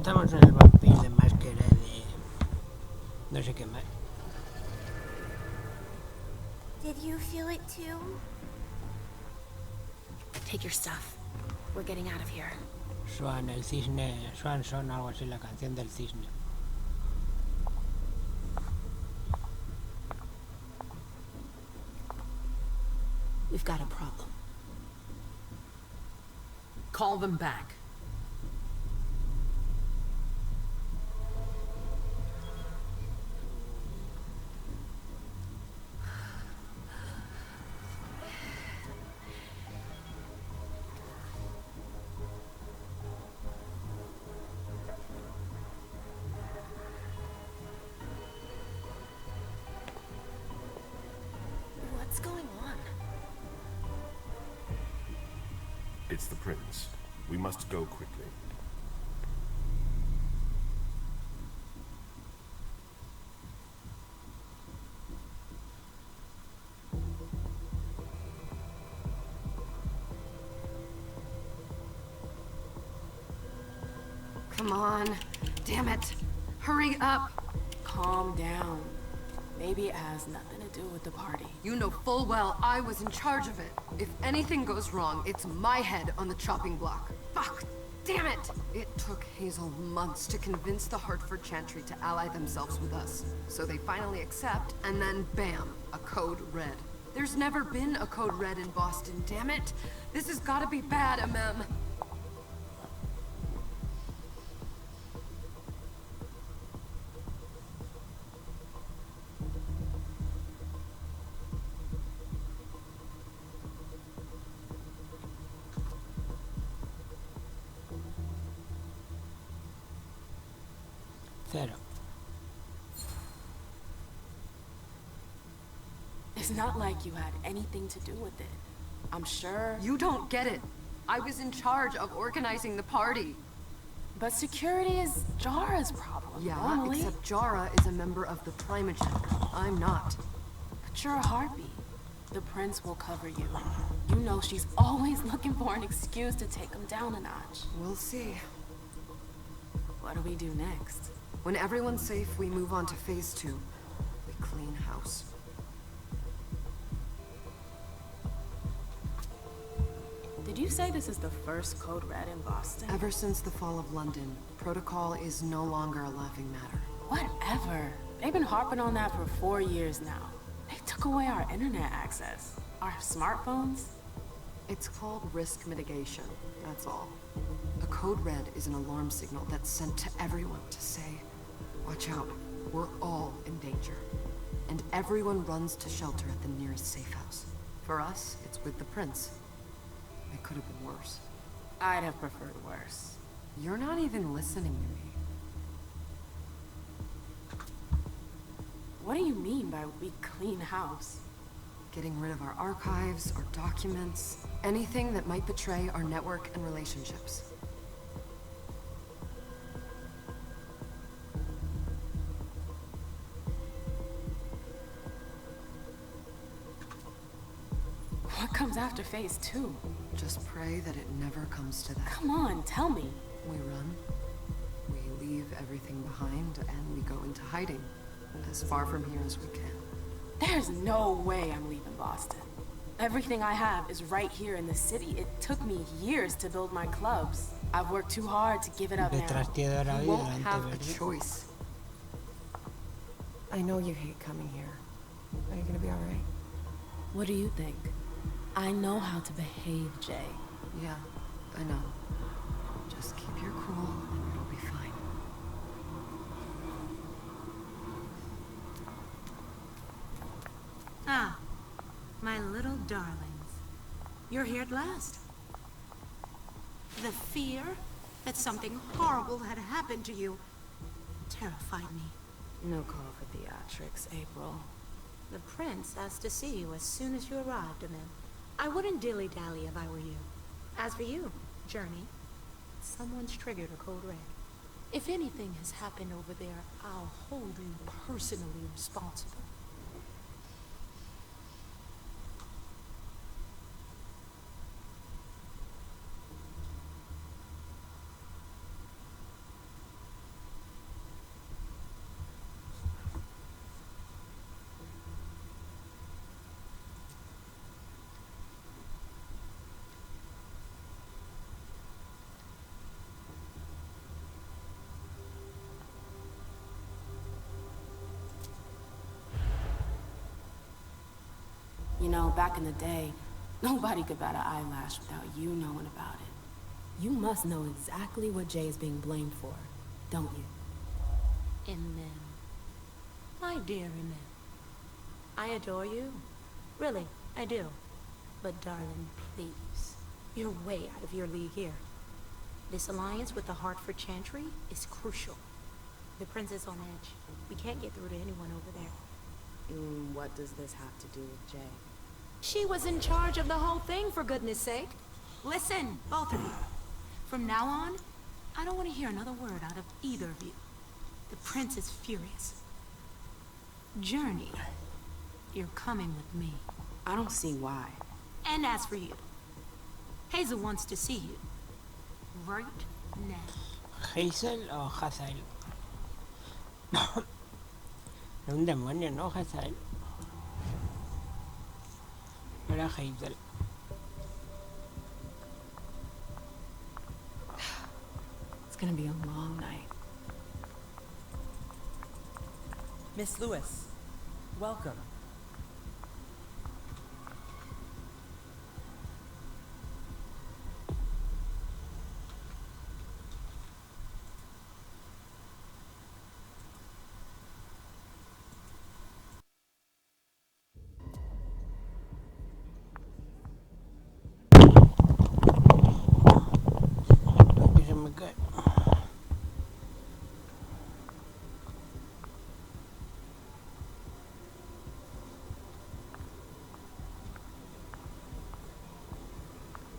estamos en el vampiro de Masquerade. No sé qué más. Did you feel it too? Take your stuff. We're getting out of here. Swan, el cisne, Swansong, algo así, la canción del cisne. We've got a problem. Call them back. What's going on? It's the prince. We must go quickly. Come on. Damn it. Hurry up. Calm down. Maybe it has nothing to do with the party. You know full well I was in charge of it. If anything goes wrong, it's my head on the chopping block. Fuck. Damn it! It took Hazel months to convince the Hartford Chantry to ally themselves with us. So they finally accept, and then bam, a code red. There's never been a code red in Boston, damn it! This has gotta be bad, MM. Cero. It's not like you had anything to do with it. I'm sure. You don't get it. I was in charge of organizing the party. But security is Jara's problem. Yeah, normally. except Jara is a member of the Primogenic. I'm not. But you're a heartbeat. The prince will cover you. You know she's always looking for an excuse to take him down a notch. We'll see. What do we do next? When everyone's safe, we move on to phase 2. We clean house. Did you say this is the first code red in Boston? Ever since the fall of London, protocol is no longer a laughing matter. Whatever. They've been harping on that for 4 years now. They took away our internet access. Our smartphones. It's called risk mitigation, that's all. A code red is an alarm signal that's sent to everyone to say, watch out, we're all in danger. And everyone runs to shelter at the nearest safe house. For us, it's with the prince. It could have been worse. I'd have preferred worse. You're not even listening to me. What do you mean by we clean house? Getting rid of our archives, our documents, anything that might betray our network and relationships. What comes after phase 2? Just pray that it never comes to that. Come on, tell me. We run, we leave everything behind, and we go into hiding. As far from here as we can. There's no way I'm leaving Boston. Everything I have is right here in the city. It took me years to build my clubs. I've worked too hard to give it up now. You won't have a choice. I know you hate coming here. Are you gonna be alright? What do you think? I know how to behave, Jay. Yeah, I know. Just keep your cool and it'll be fine. Ah, my little darlings. You're here at last. The fear that something horrible had happened to you terrified me. No call for theatrics, April. The prince asked to see you as soon as you arrived, Amin. I wouldn't dilly-dally if I were you. As for you, Journey, someone's triggered a code red. If anything has happened over there, I'll hold you personally responsible. You know, back in the day, nobody could bat an eyelash without you knowing about it. You must know exactly what Jay is being blamed for, don't you? Emem. My dear Emem. I adore you. Really, I do. But darling, please. You're way out of your league here. This alliance with the Hartford Chantry is crucial. The prince is on edge. We can't get through to anyone over there. What does this have to do with Jay? She was in charge of the whole thing, for goodness sake. Listen, both of you. From now on, I don't want to hear another word out of either of you. The prince is furious. Journey, you're coming with me. I don't see why. And as for you, Hazel wants to see you. Right now. ¿Hazel o Hazael? Es un demonio, ¿no? Hazael. Era Hazel. It's gonna be a long night. Miss Lewis, welcome. Que se me cae.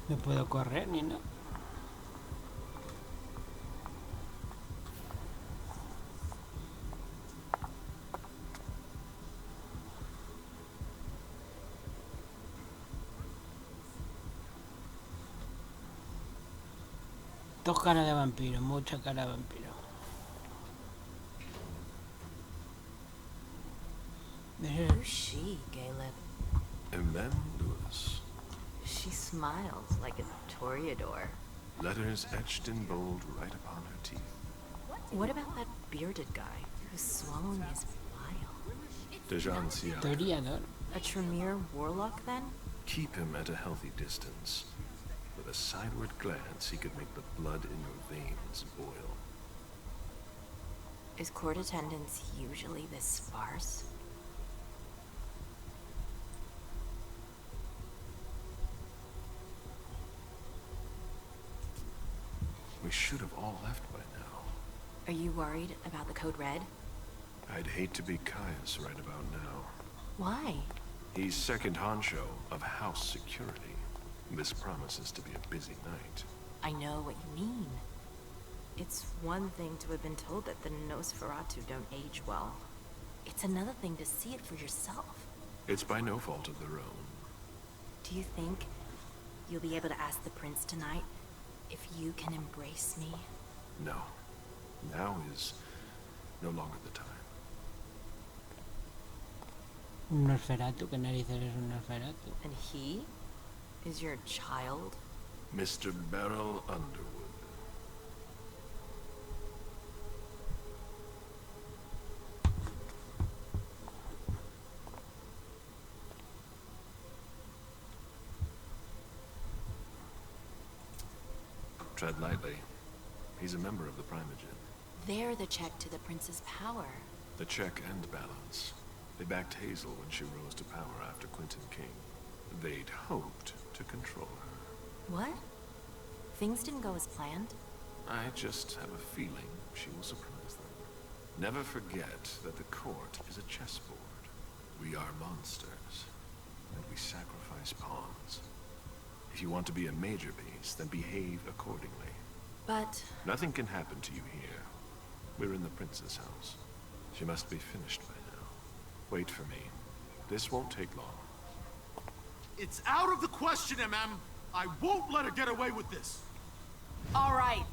No puedo correr ni nada. Dos caras de vampiro, mucha cara de vampiro. Who's she, Caleb? And then Lewis. She smiles like a toreador. Letters etched in bold right upon her teeth. What about that bearded guy who's swallowing his bile? Dejan Siak. Toreador. A Tremere warlock, then? Keep him at a healthy distance. With a sideward glance, he could make the blood in your veins boil. Is court attendance usually this sparse? We should have all left by now. Are you worried about the Code Red? I'd hate to be Caius right about now. Why? He's second honcho of house security. This promises to be a busy night. I know what you mean. It's one thing to have been told that the Nosferatu don't age well. It's another thing to see it for yourself. It's by no fault of their own. Do you think you'll be able to ask the prince tonight if you can embrace me? No. Now is no longer the time. Un Nosferatu, ¿qué narices es un Nosferatu? And he is your child? Mr. Beryl Underwood. Tread lightly. He's a member of the Primogen. They're the check to the prince's power. The check and balance. They backed Hazel when she rose to power after Quentin King. They'd hoped to control her. What? Things didn't go as planned? I just have a feeling she will surprise them. Never forget that the court is a chessboard. We are monsters, and we sacrifice pawns. If you want to be a major piece, then behave accordingly. But... Nothing can happen to you here. We're in the prince's house. She must be finished by now. Wait for me. This won't take long. It's out of the question, MM. I won't let her get away with this. All right.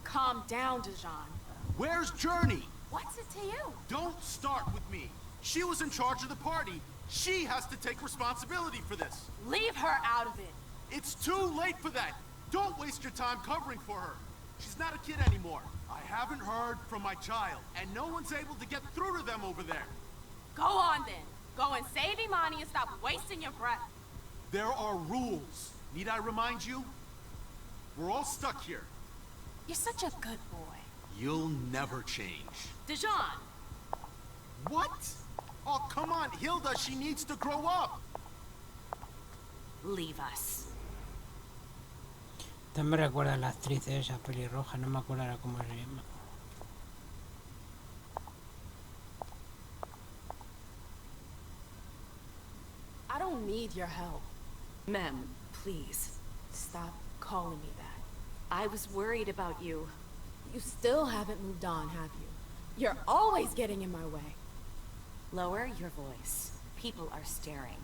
Calm down, Dejan. Where's Journey? What's it to you? Don't start with me. She was in charge of the party. She has to take responsibility for this. Leave her out of it. It's too late for that. Don't waste your time covering for her. She's not a kid anymore. I haven't heard from my child, and no one's able to get through to them over there. Go on, then. Go and save Imani and stop wasting your breath. There are rules. Need I remind you? We're all stuck here. You're such a good boy. You'll never change. Dijon! What? Oh, come on, Hilda, she needs to grow up. Leave us. También me recuerda a la actriz esa pelirroja, no me acuerdo ahora cómo se llama. I don't need your help. Mem, please. Stop calling me that. I was worried about you. You still haven't moved on, have you? You're always getting in my way. Lower your voice. People are staring.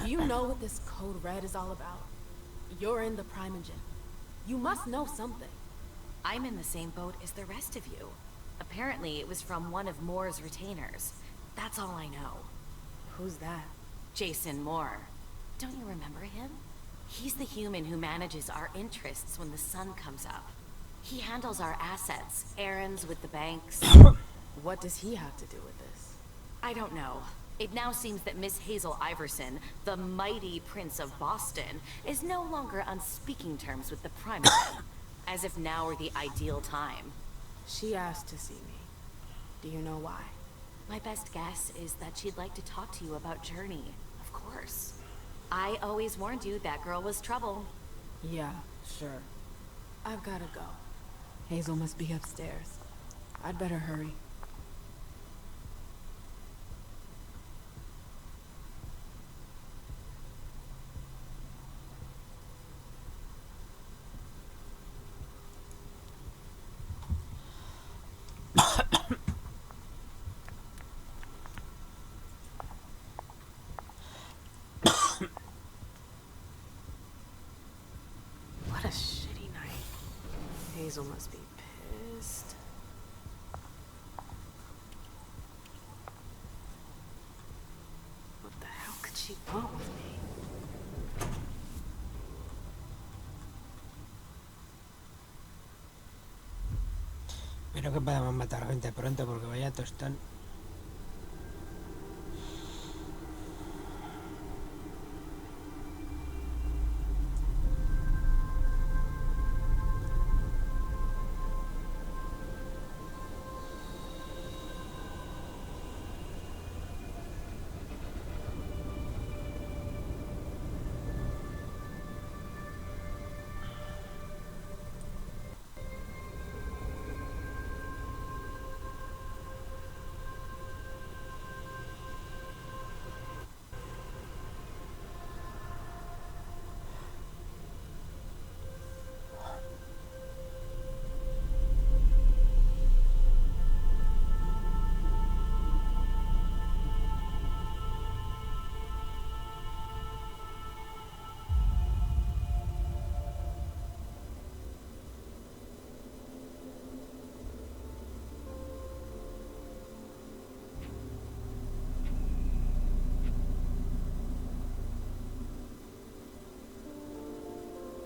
Do you know what this code red is all about? You're in the Primogen. You must know something. I'm in the same boat as the rest of you. Apparently, it was from one of Moore's retainers. That's all I know. Who's that? Jason Moore. Don't you remember him? He's the human who manages our interests when the sun comes up. He handles our assets, errands with the banks. What does he have to do with this? I don't know. It now seems that Miss Hazel Iverson, the mighty Prince of Boston, is no longer on speaking terms with the Primogen, as if now were the ideal time. She asked to see me. Do you know why? My best guess is that she'd like to talk to you about Journey, of course. I always warned you that girl was trouble. Yeah, sure. I've gotta go. Hazel must be upstairs. I'd better hurry. What a shitty night. Hazel must be pissed. What the hell could she want with me? Espero que podamos matar gente pronto porque vaya tostón.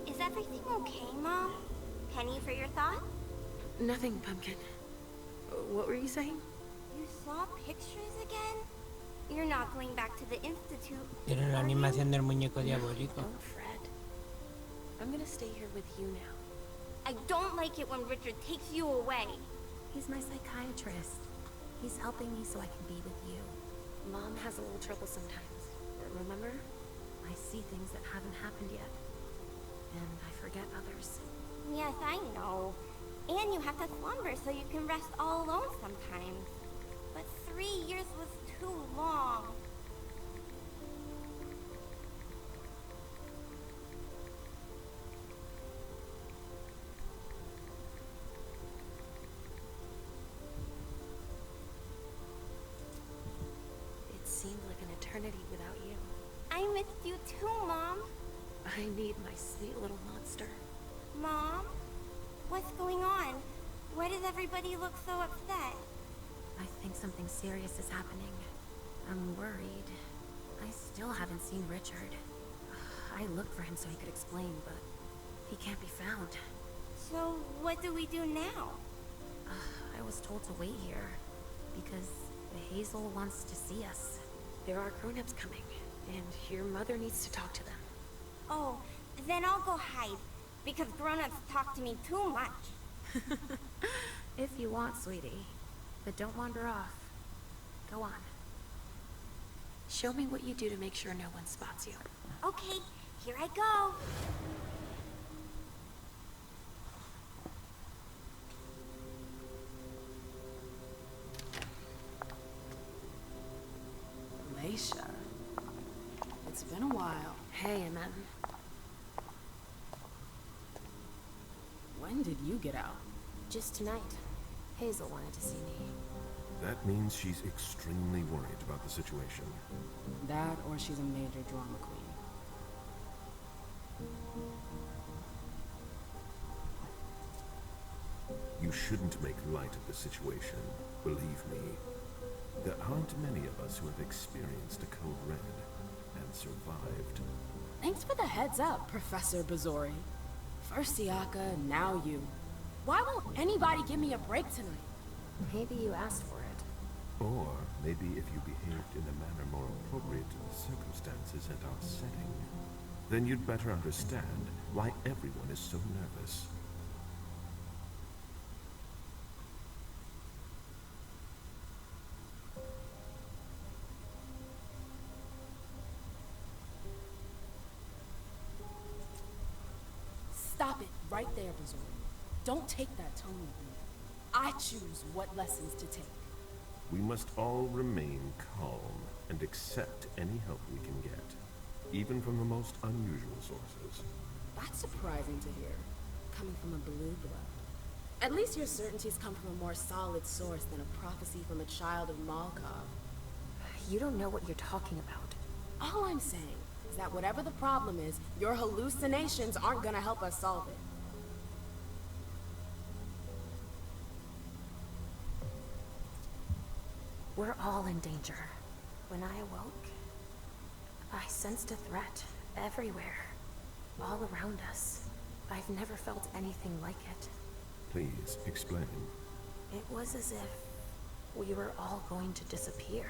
Is everything okay, Mom? Penny for your thought? Nothing, Pumpkin. What were you saying? You saw pictures again? You're not going back to the Institute. Tiene la are you? animación del muñeco diabólico. Don't fret. I'm gonna stay here with you now. I don't like it when Richard takes you away. He's my psychiatrist. He's helping me so I can be with you. Mom has a little trouble sometimes. Remember? I see things that haven't happened yet. And I forget others. Yes, I know. And you have to slumber so you can rest all alone sometimes. But 3 years was too long. It seemed like an eternity without you. I missed you too, Mom. I need my sweet little monster. Mom? What's going on? Why does everybody look so upset? I think something serious is happening. I'm worried. I still haven't seen Richard. I looked for him so he could explain, but he can't be found. So, what do we do now? I was told to wait here, because Hazel wants to see us. There are grown-ups coming, and your mother needs to talk to them. Oh, then I'll go hide, because grown-ups talk to me too much. If you want, sweetie. But don't wander off. Go on. Show me what you do to make sure no one spots you. Okay, here I go. Leisha. It's been a while. Hey, Amen. When did you get out? Just tonight. Hazel wanted to see me. That means she's extremely worried about the situation. That or she's a major drama queen. You shouldn't make light of the situation, believe me. There aren't many of us who have experienced a code red and survived. Thanks for the heads up, Professor Bazori. First Siaka, now you. Why won't anybody give me a break tonight? Maybe you asked for it. Or maybe if you behaved in a manner more appropriate to the circumstances and our setting, then you'd better understand why everyone is so nervous. Stop it right there, Bazori. Don't take that tone with me. I choose what lessons to take. We must all remain calm and accept any help we can get, even from the most unusual sources. That's surprising to hear, coming from a blue blood. At least your certainties come from a more solid source than a prophecy from a child of Malkov. You don't know what you're talking about. All I'm saying is that whatever the problem is, your hallucinations aren't gonna help us solve it. We're all in danger. When I awoke, I sensed a threat everywhere, all around us. I've never felt anything like it. Please, explain. It was as if we were all going to disappear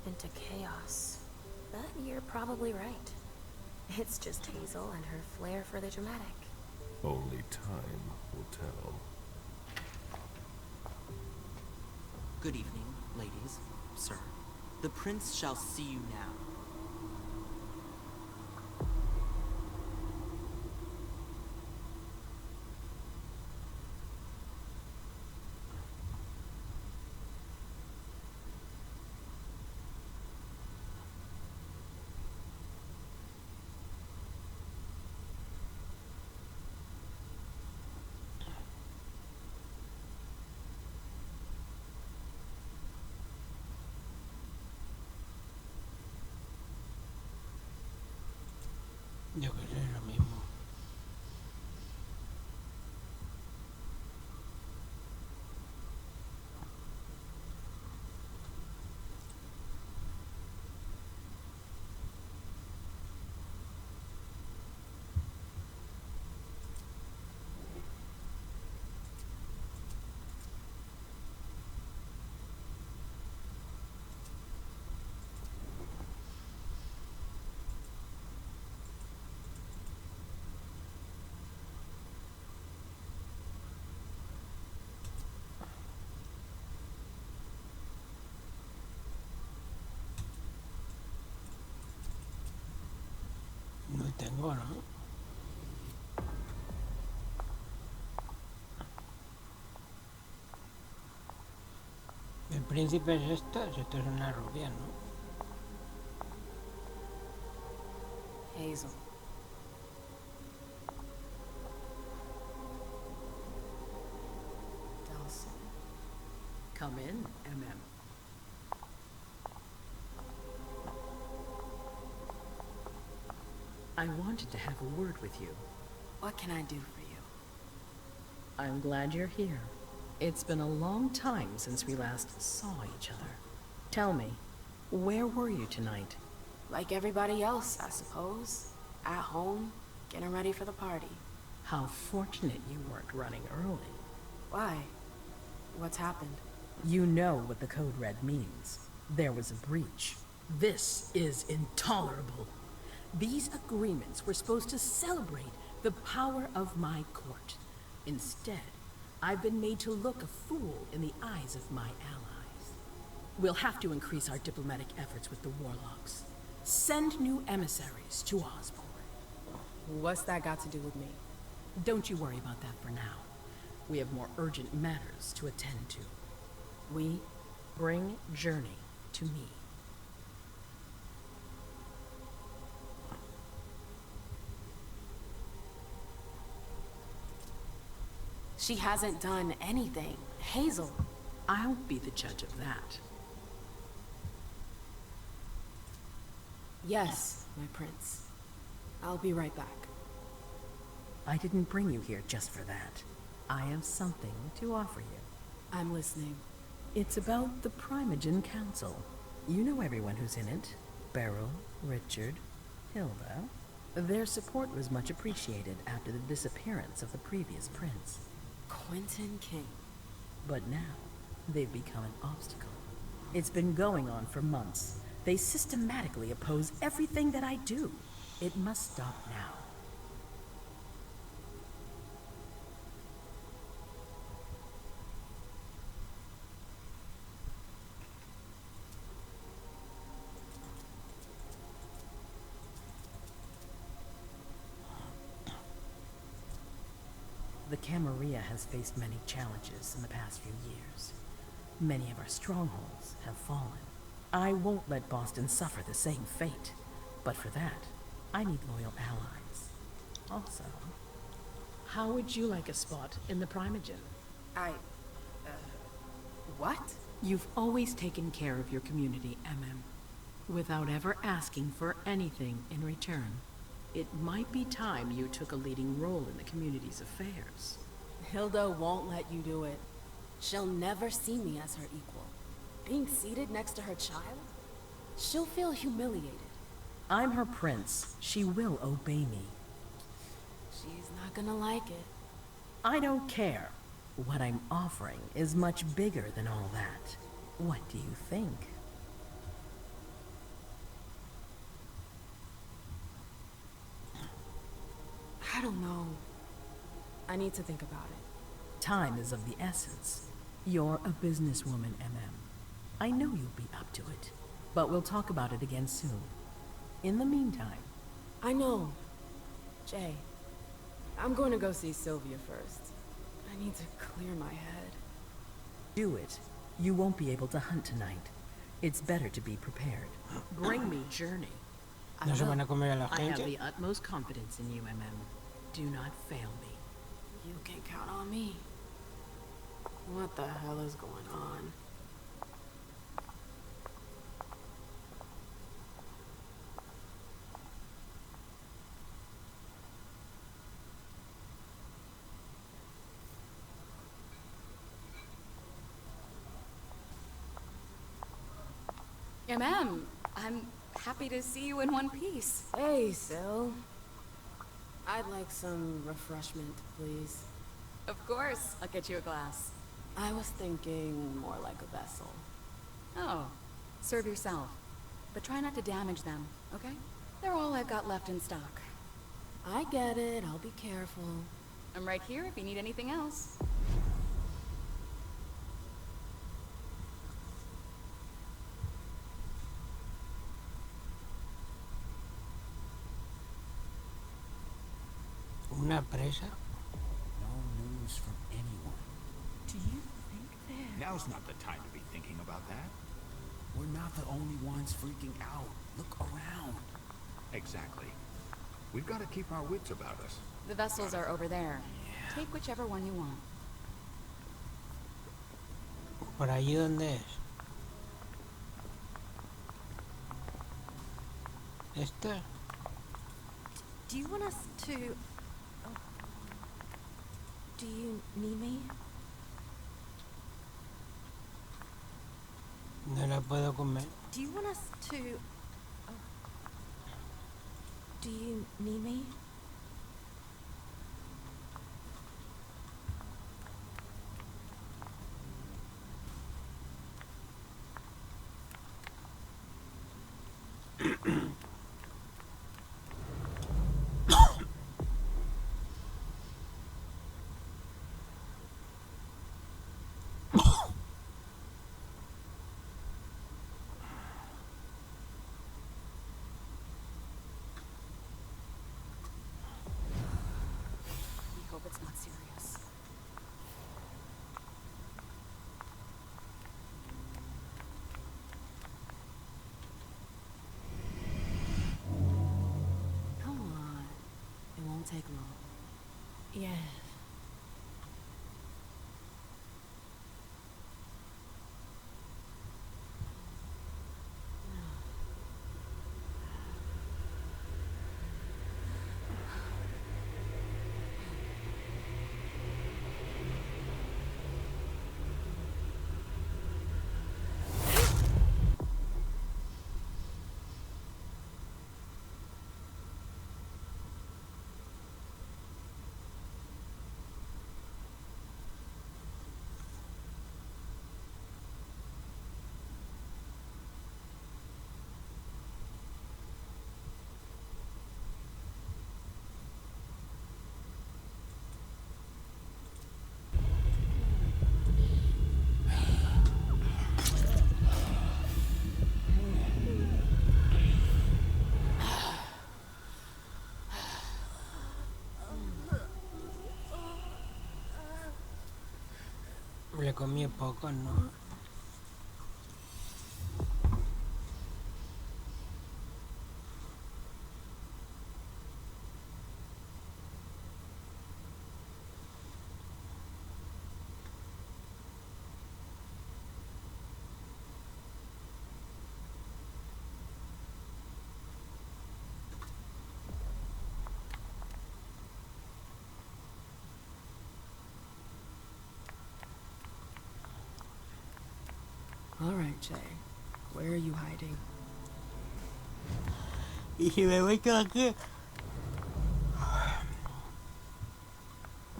into chaos. But you're probably right. It's just Hazel and her flair for the dramatic. Only time will tell. Good evening, ladies, sir. The prince shall see you now. Yo que sé, lo mismo. No tengo, ¿no? Príncipe es esto? Esto es una rubia, ¿no? Hazel. Dawson. Come in, MM. I wanted to have a word with you. What can I do for you? I'm glad you're here. It's been a long time since we last saw each other. Tell me, where were you tonight? Like everybody else, I suppose. At home, getting ready for the party. How fortunate you weren't running early. Why? What's happened? You know what the Code Red means. There was a breach. This is intolerable. These agreements were supposed to celebrate the power of my court. Instead, I've been made to look a fool in the eyes of my allies. We'll have to increase our diplomatic efforts with the warlocks. Send new emissaries to Osborne. What's that got to do with me? Don't you worry about that for now. We have more urgent matters to attend to. We bring Journey to me. She hasn't done anything. Hazel. I'll be the judge of that. Yes, my prince. I'll be right back. I didn't bring you here just for that. I have something to offer you. I'm listening. It's about the Primogen Council. You know everyone who's in it. Beryl, Richard, Hilda. Their support was much appreciated after the disappearance of the previous prince. Quentin King. But now, they've become an obstacle. It's been going on for months. They systematically oppose everything that I do. It must stop now. The Camarilla has faced many challenges in the past few years. Many of our strongholds have fallen. I won't let Boston suffer the same fate. But for that, I need loyal allies. Also, how would you like a spot in the Primogen? What? You've always taken care of your community, without ever asking for anything in return. It might be time you took a leading role in the community's affairs. Hilda won't let you do it. She'll never see me as her equal. Being seated next to her child? She'll feel humiliated. I'm her prince. She will obey me. She's not gonna like it. I don't care. What I'm offering is much bigger than all that. What do you think? I don't know. I need to think about it. Time is of the essence. You're a businesswoman, I know you'll be up to it. But we'll talk about it again soon. In the meantime... I know. Jay, I'm going to go see Sylvia first. I need to clear my head. Do it. You won't be able to hunt tonight. It's better to be prepared. Bring me Journey. No se van a comer a la I have gente. the utmost confidence in you, Do not fail me. You can count on me. What the hell is going on? I'm happy to see you in one piece. Hey, Sil. I'd like some refreshment, please. Of course, I'll get you a glass. I was thinking more like a vessel. Oh, serve yourself. But try not to damage them, okay? They're all I've got left in stock. I get it, I'll be careful. I'm right here if you need anything else. Una presa. No news from anyone. Do you think they're... Now's not the time to be thinking about that. We're not the only ones freaking out. Look around. Exactly. We've got to keep our wits about us. The vessels are over there. Take whichever one you want. ¿Por allí dónde es? ¿Esto? Do you want us to... Do you need me? No la puedo comer. Do you want us to... Do you need me? We hope it's not serious. Come on. It won't take long. Yeah. Le comí poco, ¿no? All right, Jay. Where are you hiding? Y si me voy aquí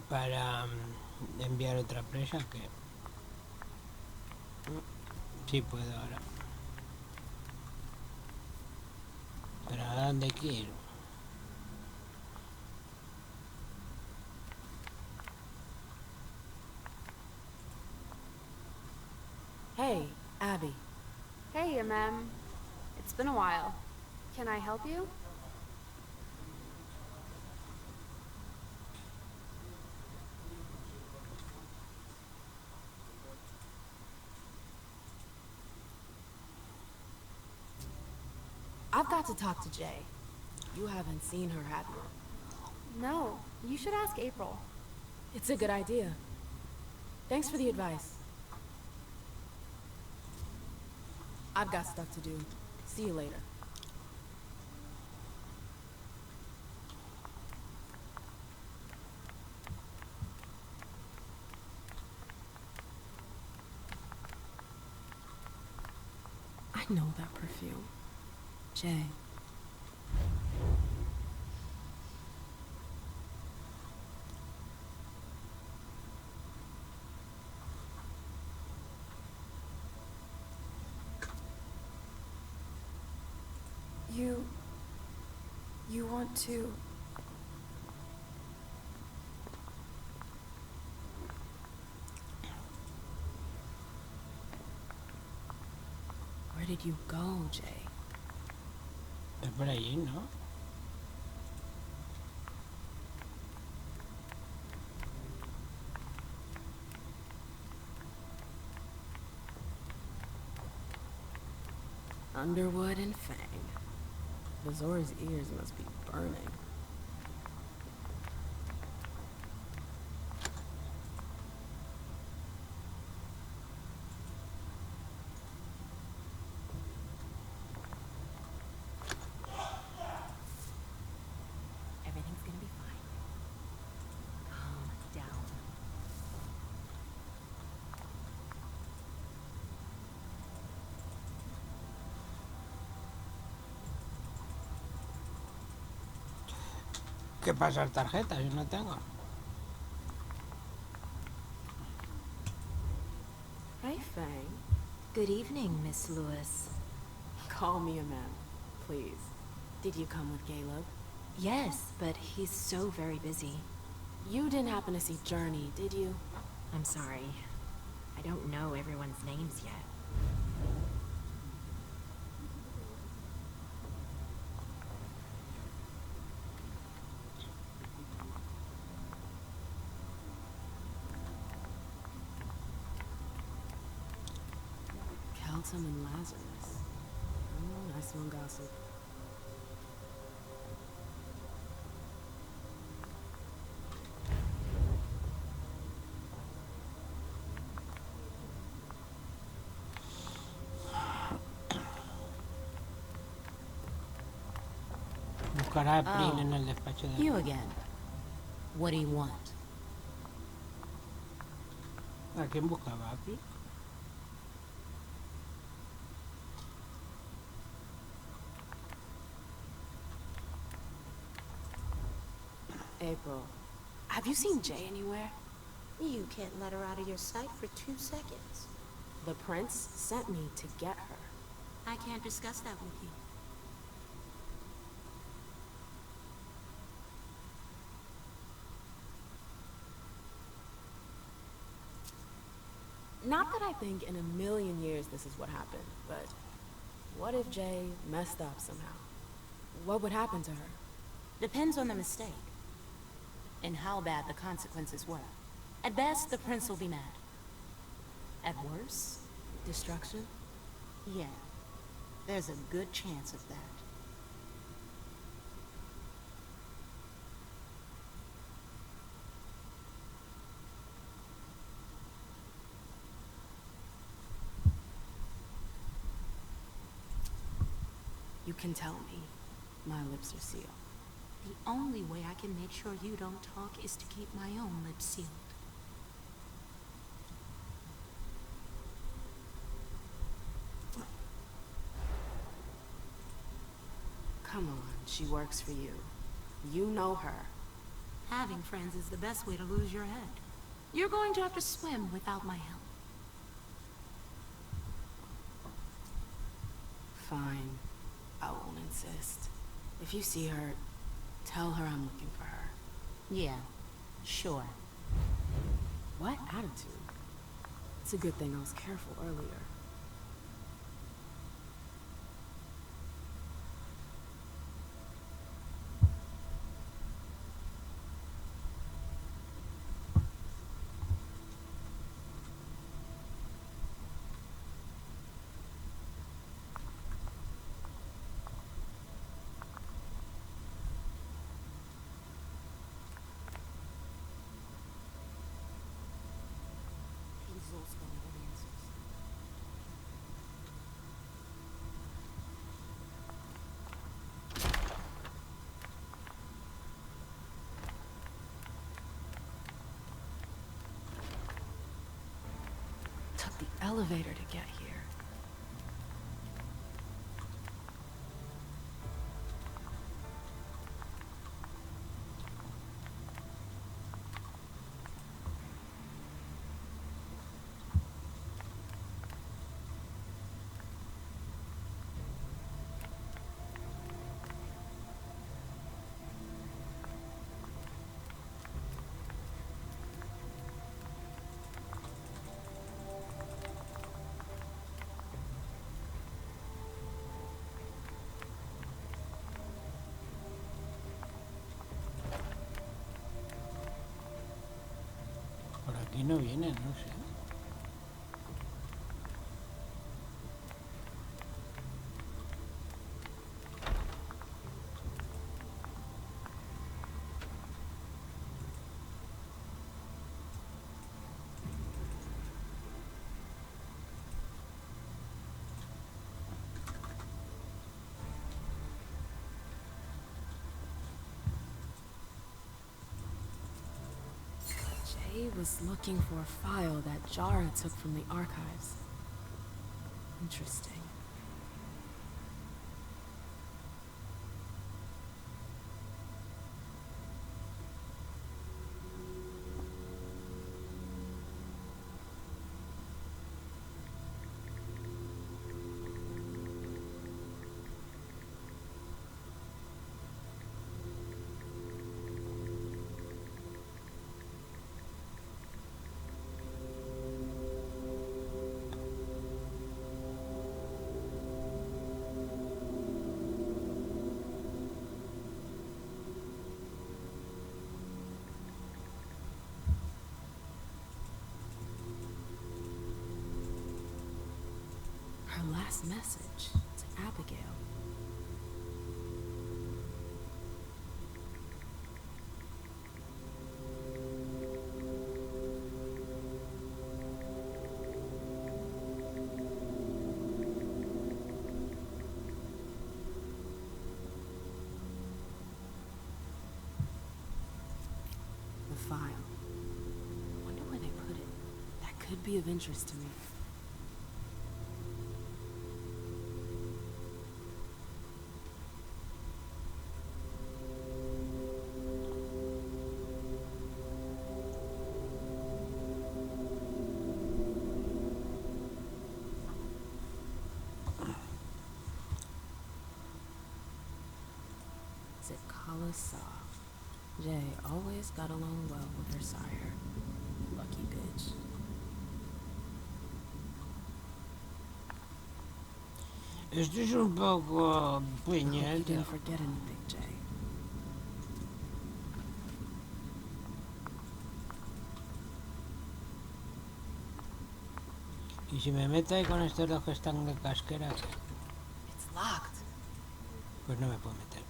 para enviar otra presa, que sí puedo ahora. Pero ¿a dónde quiero? Hey, Abby. Hey, Mem. It's been a while. Can I help you? I've got to talk to Jay. You haven't seen her, have you? No, you should ask April. It's a good idea. Thanks for the advice. I've got stuff to do. See you later. I know that perfume. Jay. You want to... Where did you go, Jay? Es por allí, ¿no? Underwood and Fang. Bazor's ears must be burning. Everything's gonna be fine. Calm down. ¿Qué pasa tarjetas? Yo no tengo. Hey, Fang. Good evening, Miss Lewis. Call me a ma'am, please. Did you come with Caleb? Yes, but he's so very busy. You didn't happen to see Journey, did you? I'm sorry. I don't know everyone's names yet. Kelton and Lazarus. Oh, nice one, gossip. Buscará a Prin en el despacho de... You again. What do you want? ¿A quién buscaba? ¿A Prin? April, have you seen Jay anywhere? You can't let her out of your sight for 2 seconds. The prince sent me to get her. I can't discuss that with you. Not that I think in a million years this is what happened, but what if Jay messed up somehow? What would happen to her? Depends on the mistake. And how bad the consequences were. At best, the prince will be mad. At worst, Destruction? yeah. There's a good chance of that. You can tell me. My lips are sealed. The only way I can make sure you don't talk is to keep my own lips sealed. Come on, she works for you. You know her. Having friends is the best way to lose your head. You're going to have to swim without my help. Fine. I won't insist. If you see her, tell her I'm looking for her. Yeah, sure. What attitude? It's a good thing I was careful earlier. Took the elevator to get here. Por aquí no viene, no sé. was looking for a file that Jara took from the archives. Interesting. Her last message to Abigail. The file. Wonder where they put it. That could be of interest to me. Jay always got along well with her sire. Lucky bitch. Esto es un poco puñal. Didn't forget anything, Jay. Y si me meto ahí con estos dos que están de casquera, It's locked. pues no me puedo meter.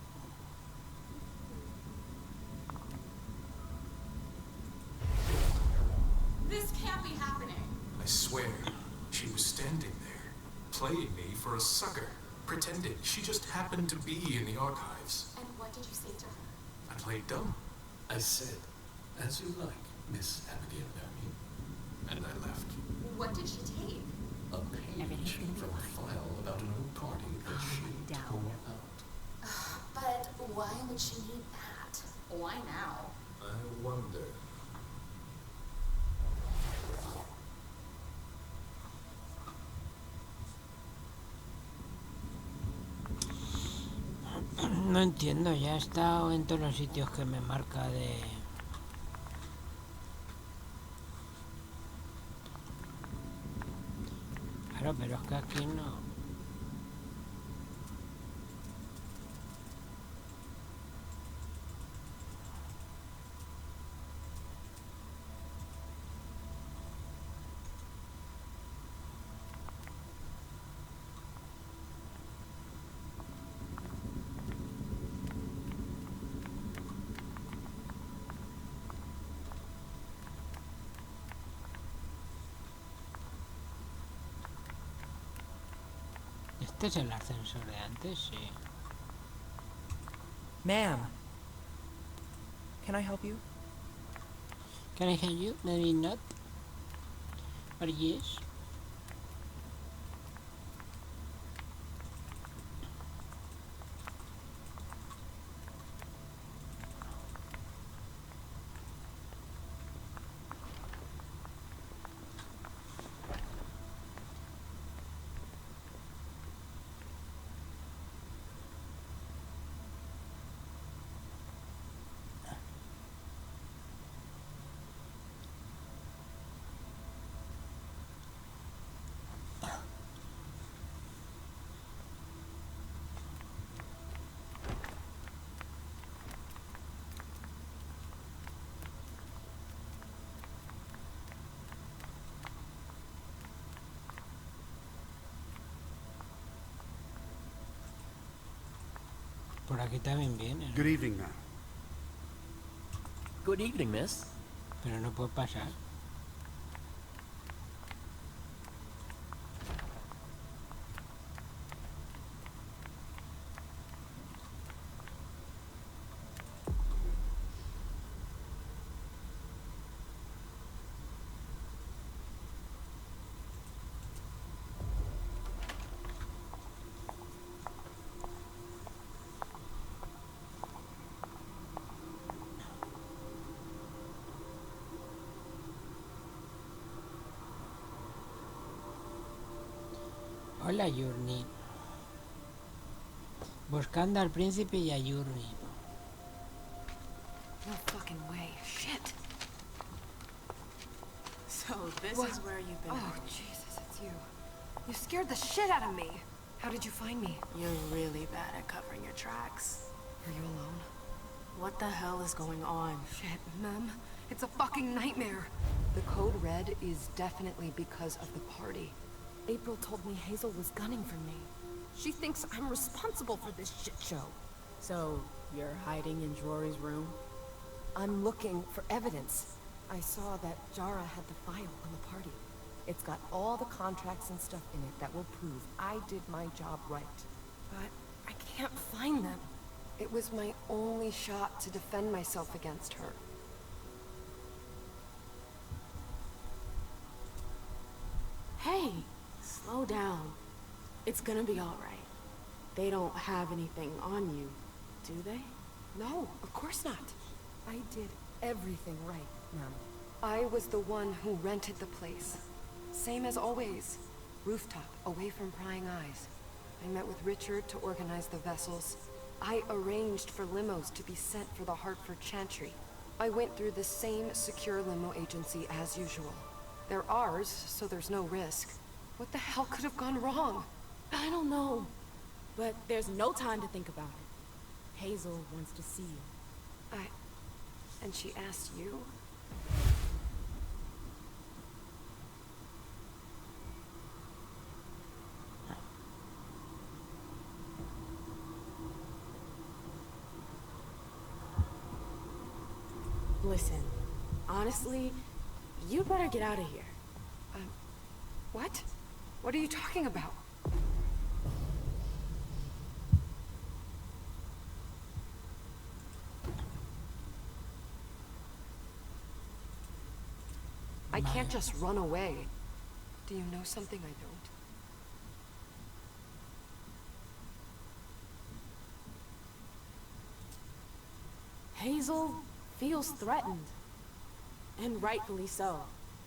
This can't be happening. I swear, she was standing there, playing me for a sucker, pretending she just happened to be in the archives. And what did you say to her? I played dumb. I said, as you like, Miss Abigail Bernie. And I left. What did she take? A page from a file about an old party that she tore out. But why would she need that? Why now? I wonder. No entiendo, ya he estado en todos los sitios que me marca de... Claro, pero es que aquí no... ¿Este es el ascensor de antes? Sí. Ma'am, can I help you? Can I help you? Maybe not. Or yes. Por aquí también viene, ¿no? Good evening, ma'am. Good evening, miss. Pero no puedo pasar. Hola, Journey. Buscando al príncipe y a Journey. No fucking way. Shit. So this What? is where you've been. Oh, Jesus, it's you. You scared the shit out of me. How did you find me? You're really bad at covering your tracks. Are you alone? What the hell is going on? Shit, Mem. It's a fucking nightmare. The code red is definitely because of the party. April told me Hazel was gunning for me. She thinks I'm responsible for this shit show. So, you're hiding in Rory's room? I'm looking for evidence. I saw that Jara had the file on the party. It's got all the contracts and stuff in it that will prove I did my job right. But I can't find them. It was my only shot to defend myself against her. Hey, slow down. It's gonna be alright. They don't have anything on you, do they? No, of course not. I did everything right, Ma'am. I was the one who rented the place. Same as always. Rooftop, away from prying eyes. I met with Richard to organize the vessels. I arranged for limos to be sent for the Hartford Chantry. I went through the same secure limo agency as usual. They're ours, so there's no risk. What the hell could have gone wrong? I don't know. But there's no time to think about it. Hazel wants to see you. And she asked you? Listen, honestly, you better get out of here. What? What are you talking about? I can't just run away. Do you know something I don't? Hazel feels threatened. And rightfully so.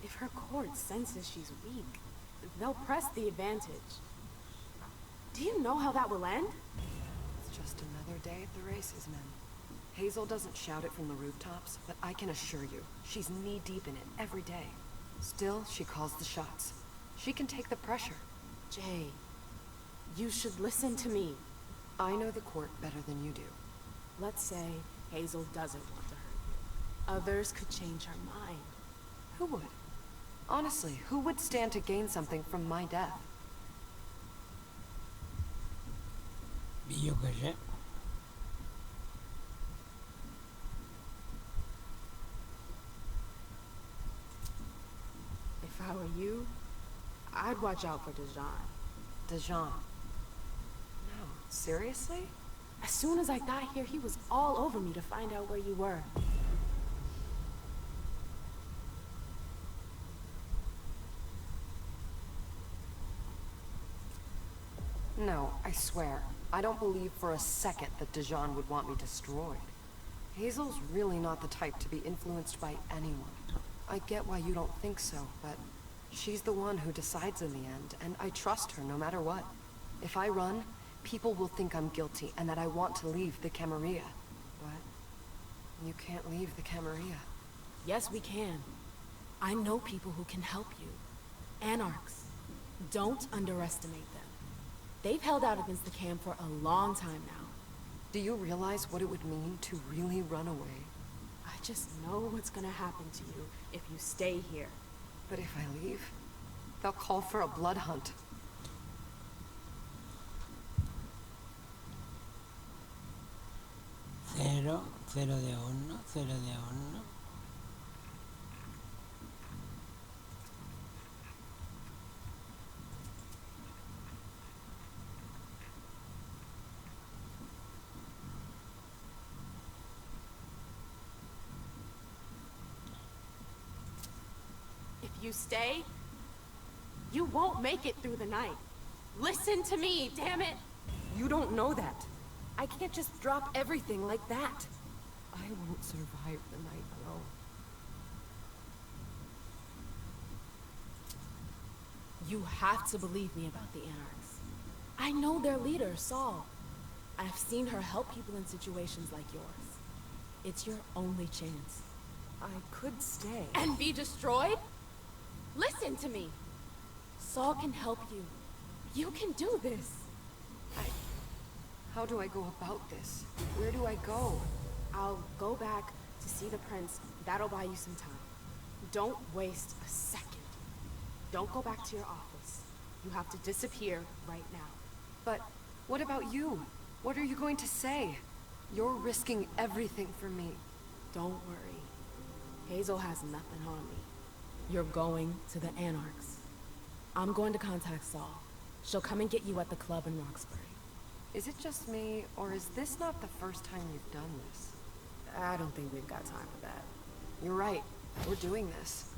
If her court senses she's weak, they'll press the advantage. Do you know how that will end? It's just another day at the races, Mem. Hazel doesn't shout it from the rooftops, but I can assure you, she's knee-deep in it every day. Still, she calls the shots. She can take the pressure. Jay, you should listen to me. I know the court better than you do. Let's say Hazel doesn't want to hurt you. Others could change her mind. Who would? Honestly, who would stand to gain something from my death? Yo qué sé. If I were you, I'd watch out for Dijon. Dijon? No, seriously? As soon as I got here, he was all over me to find out where you were. No, I swear. I don't believe for a second that Dijon would want me destroyed. Hazel's really not the type to be influenced by anyone. I get why you don't think so, but she's the one who decides in the end, and I trust her no matter what. If I run, people will think I'm guilty and that I want to leave the Camarilla. But you can't leave the Camarilla. Yes, we can. I know people who can help you. Anarchs. Don't underestimate them. They've held out against the Cam for a long time now. Do you realize what it would mean to really run away? I just know what's gonna happen to you if you stay here. But if I leave, they'll call for a blood hunt. Cero, cero de uno, cero de uno. If you stay, you won't make it through the night. Listen to me, damn it! You don't know that. I can't just drop everything like that. I won't survive the night alone. You have to believe me about the Anarchs. I know their leader, Saul. I've seen her help people in situations like yours. It's your only chance. I could stay. And be destroyed? Listen to me. Saul can help you. You can do this. How do I go about this? Where do I go? I'll go back to see the prince. That'll buy you some time. Don't waste a second. Don't go back to your office. You have to disappear right now. But what about you? What are you going to say? You're risking everything for me. Don't worry. Hazel has nothing on me. You're going to the Anarchs. I'm going to contact Saul. She'll come and get you at the club in Roxbury. Is it just me, or is this not the first time you've done this? I don't think we've got time for that. You're right. We're doing this.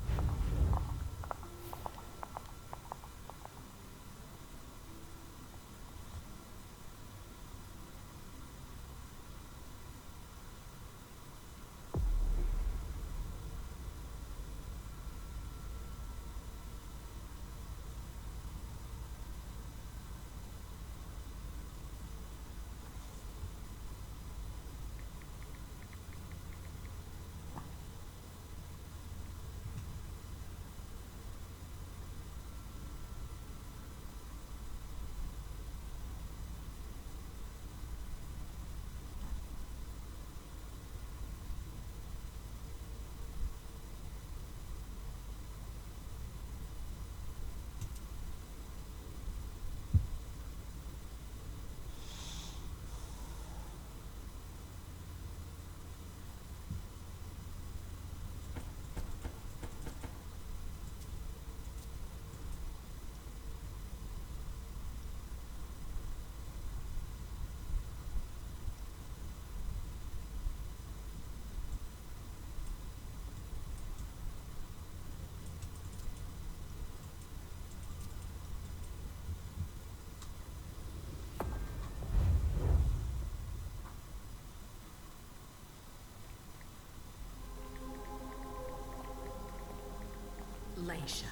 Laisha,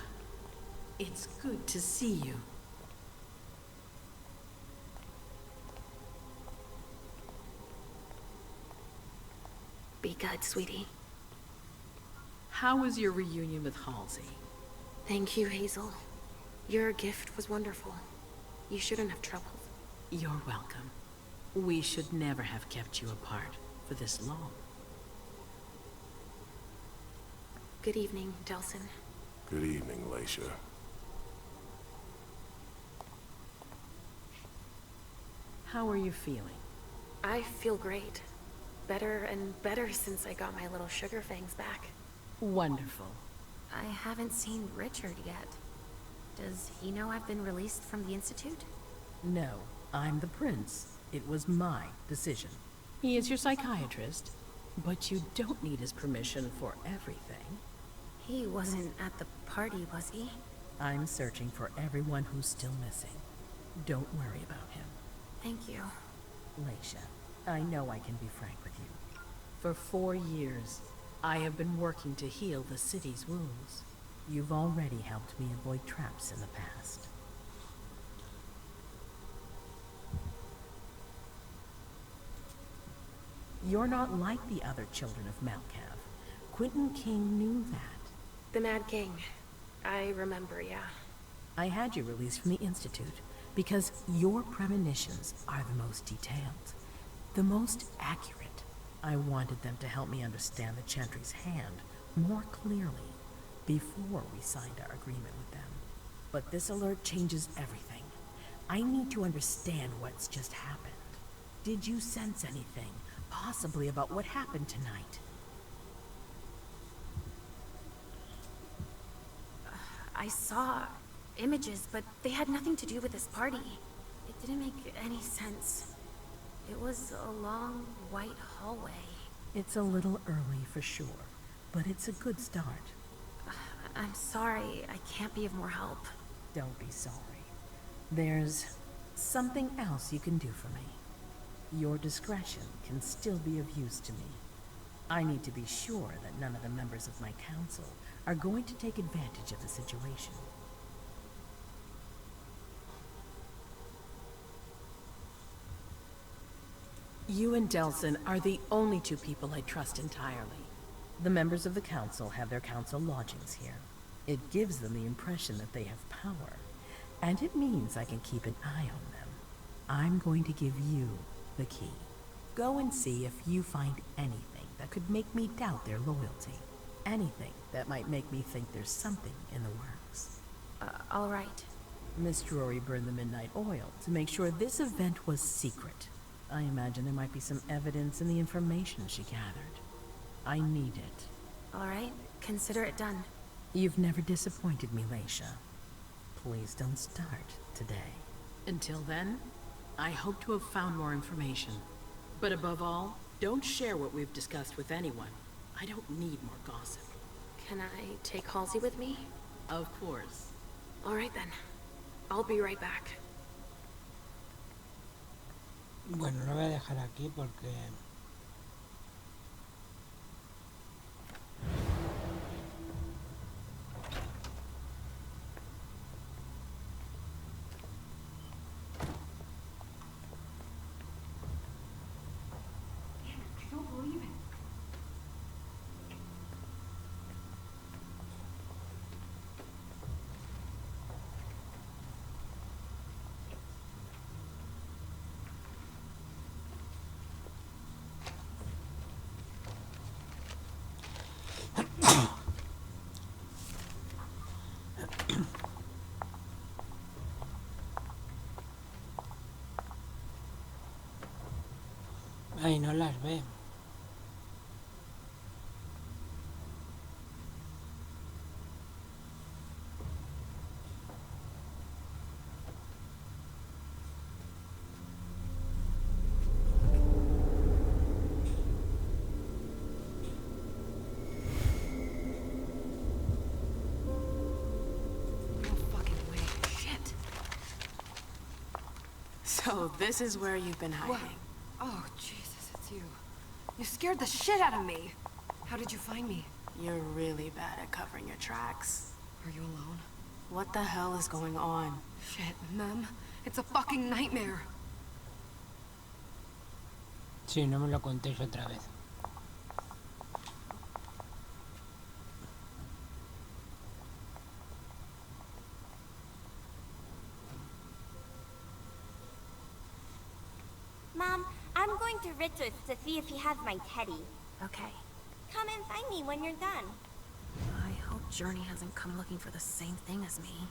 it's good to see you. Be good, sweetie. How was your reunion with Halsey? Thank you, Hazel. Your gift was wonderful. You shouldn't have troubled. You're welcome. We should never have kept you apart for this long. Good evening, Delsin. Good evening, Laisha. How are you feeling? I feel great. Better and better since I got my little sugar fangs back. Wonderful. I haven't seen Richard yet. Does he know I've been released from the Institute? No, I'm the prince. It was my decision. He is your psychiatrist, but you don't need his permission for everything. He wasn't at the party, was he? I'm searching for everyone who's still missing. Don't worry about him. Thank you. Laisha, I know I can be frank with you. For 4 years, I have been working to heal the city's wounds. You've already helped me avoid traps in the past. You're not like the other children of Malkav. Quentin King knew that. The Mad King. I remember, yeah. I had you released from the Institute because your premonitions are the most detailed, the most accurate. I wanted them to help me understand the Chantry's hand more clearly before we signed our agreement with them. But this alert changes everything. I need to understand what's just happened. Did you sense anything, possibly about what happened tonight? I saw images, but they had nothing to do with this party. It didn't make any sense. It was a long, white hallway. It's a little early for sure, but it's a good start. I'm sorry, I can't be of more help. Don't be sorry. There's something else you can do for me. Your discretion can still be of use to me. I need to be sure that none of the members of my council are going to take advantage of the situation. You and Delson are the only two people I trust entirely. The members of the council have their council lodgings here. It gives them the impression that they have power, and it means I can keep an eye on them. I'm going to give you the key. Go and see if you find anything that could make me doubt their loyalty. Anything that might make me think there's something in the works. All right. Miss Drury burned the midnight oil to make sure this event was secret. I imagine there might be some evidence in the information she gathered. I need it. All right, consider it done. You've never disappointed me, Leisha. Please don't start today. Until then, I hope to have found more information. But above all, don't share what we've discussed with anyone. I don't need more gossip. Can I take Halsey with me? Of course. All right then. I'll be right back. Bueno, lo voy a dejar aquí porque... Ay, no las ve. So this is where you've been hiding. What? Oh, Jesus, it's you. You scared the shit out of me. How did you find me? You're really bad at covering your tracks. Are you alone? What the hell is going on? Shit, Mem. It's a fucking nightmare. Sí, no me lo contéis otra vez. Mom, I'm going to Richard's to see if he has my teddy. Okay. Come and find me when you're done. I hope Journey hasn't come looking for the same thing as me.